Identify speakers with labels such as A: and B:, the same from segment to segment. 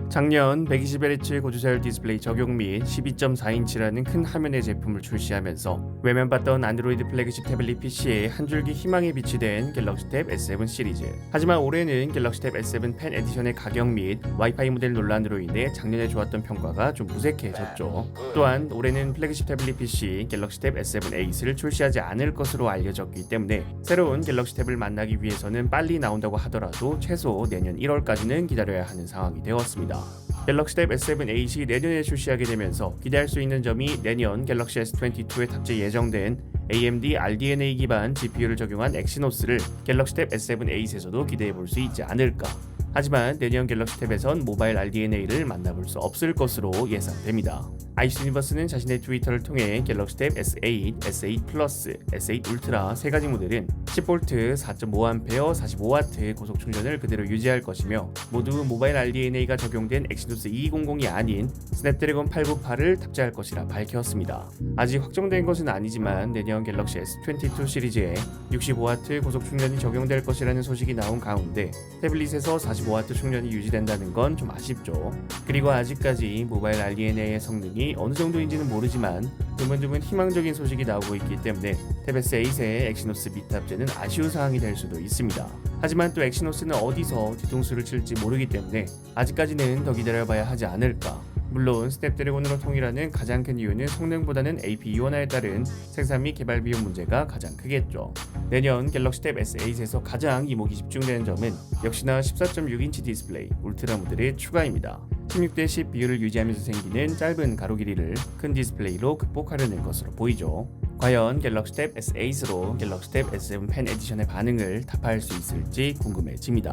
A: 작년 120Hz 고주사율 디스플레이 적용 및 12.4인치라는 큰 화면의 제품을 출시하면서 외면받던 안드로이드 플래그십 태블릿 PC에 한 줄기 희망이 비치된 갤럭시 탭 S7 시리즈. 하지만 올해는 갤럭시 탭 S7 펜 에디션의 가격 및 와이파이 모델 논란으로 인해 작년에 좋았던 평가가 좀 무색해졌죠. 또한 올해는 플래그십 태블릿 PC 갤럭시 탭 S7 8을 출시하지 않을 것으로 알려졌기 때문에 새로운 갤럭시 탭을 만나기 위해서는 빨리 나온다고 하더라도 최소 내년 1월까지는 기다려야 하는 상황이 되었습니다. 갤럭시 탭 S7 8이 내년에 출시하게 되면서 기대할 수 있는 점이 내년 갤럭시 S22에 탑재 예정된 AMD RDNA 기반 GPU를 적용한 엑시노스를 갤럭시 탭 S7 8에서도 기대해 볼 수 있지 않을까. 하지만 내년 갤럭시 탭에선 모바일 RDNA를 만나볼 수 없을 것으로 예상됩니다. 아이스 유니버스는 자신의 트위터를 통해 갤럭시 탭 S8, S8 플러스, S8 울트라 세 가지 모델은 10V 4.5A 45W 고속 충전을 그대로 유지할 것이며 모두 모바일 RDNA가 적용된 엑시노스 2200이 아닌 스냅드래곤 898을 탑재할 것이라 밝혔습니다. 아직 확정된 것은 아니지만 내년 갤럭시 S22 시리즈에 65W 고속 충전이 적용될 것이라는 소식이 나온 가운데 태블릿에서 45W 충전이 유지된다는 건 좀 아쉽죠. 그리고 아직까지 모바일 RDNA의 성능이 어느 정도인지는 모르지만 드문드문 희망적인 소식이 나오고 있기 때문에 탭 S8의 엑시노스 미탑재는 아쉬운 사항이 될 수도 있습니다. 하지만 또 엑시노스는 어디서 뒤통수를 칠지 모르기 때문에 아직까지는 더 기다려봐야 하지 않을까. 물론 스냅드래곤으로 통일하는 가장 큰 이유는 성능보다는 AP 이원화에 따른 생산 및 개발 비용 문제가 가장 크겠죠. 내년 갤럭시 탭 S8에서 가장 이목이 집중되는 점은 역시나 14.6인치 디스플레이 울트라 모델의 추가입니다. 16:10 비율을 유지하면서 생기는 짧은 가로 길이를 큰 디스플레이로 극복하려는 것으로 보이죠. 과연 갤럭시 탭 S8으로 갤럭시 탭 S7 펜 에디션의 반응을 타파할 수 있을지 궁금해집니다.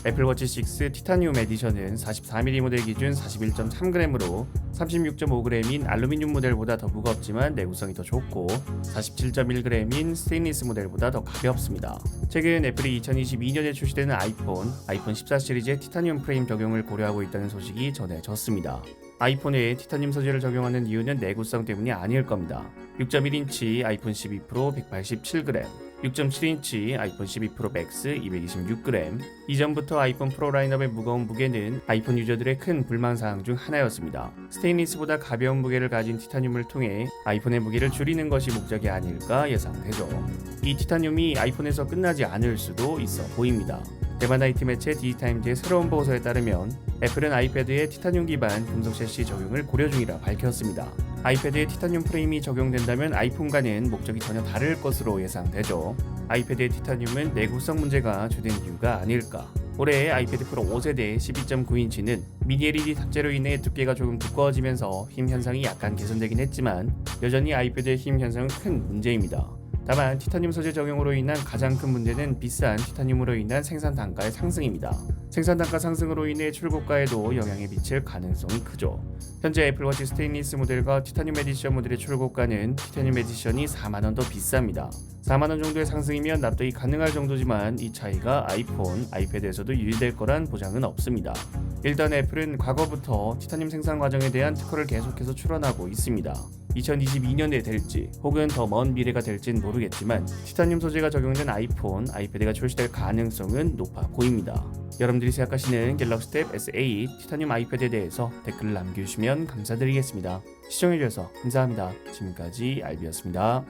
A: 애플워치 6 티타늄 에디션은 44mm 모델 기준 41.3g으로 36.5g인 알루미늄 모델보다 더 무겁지만 내구성이 더 좋고 47.1g인 스테인리스 모델보다 더 가볍습니다. 최근 애플이 2022년에 출시되는 아이폰 14 시리즈의 티타늄 프레임 적용을 고려하고 있다는 소식이 전해졌습니다. 아이폰에 티타늄 소재를 적용하는 이유는 내구성 때문이 아닐 겁니다. 6.1인치 아이폰 12 프로 187g, 6.7인치 아이폰 12 프로 맥스 226g. 이전부터 아이폰 프로 라인업의 무거운 무게는 아이폰 유저들의 큰 불만사항 중 하나였습니다. 스테인리스보다 가벼운 무게를 가진 티타늄을 통해 아이폰의 무게를 줄이는 것이 목적이 아닐까 예상되죠. 이 티타늄이 아이폰에서 끝나지 않을 수도 있어 보입니다. 대만 IT 매체 디지타임즈의 새로운 보고서에 따르면 애플은 아이패드에 티타늄 기반 금속 셰시 적용을 고려 중이라 밝혔습니다. 아이패드에 티타늄 프레임이 적용된다면 아이폰과는 목적이 전혀 다를 것으로 예상되죠. 아이패드의 티타늄은 내구성 문제가 주된 이유가 아닐까. 올해 아이패드 프로 5세대 12.9인치는 미니 LED 탑재로 인해 두께가 조금 두꺼워지면서 힘 현상이 약간 개선되긴 했지만 여전히 아이패드의 힘 현상은 큰 문제입니다. 다만 티타늄 소재 적용으로 인한 가장 큰 문제는 비싼 티타늄으로 인한 생산 단가의 상승입니다. 생산 단가 상승으로 인해 출고가에도 영향을 미칠 가능성이 크죠. 현재 애플워치 스테인리스 모델과 티타늄 에디션 모델의 출고가는 티타늄 에디션이 4만원 더 비쌉니다. 4만원 정도의 상승이면 납득이 가능할 정도지만 이 차이가 아이폰, 아이패드에서도 유지될 거란 보장은 없습니다. 일단 애플은 과거부터 티타늄 생산 과정에 대한 특허를 계속해서 출원하고 있습니다. 2022년에 될지 혹은 더 먼 미래가 될진 모르겠지만 티타늄 소재가 적용된 아이폰, 아이패드가 출시될 가능성은 높아 보입니다. 여러분들이 생각하시는 갤럭시 탭 S8 티타늄 아이패드에 대해서 댓글을 남겨주시면 감사드리겠습니다. 시청해주셔서 감사합니다. 지금까지 알비였습니다.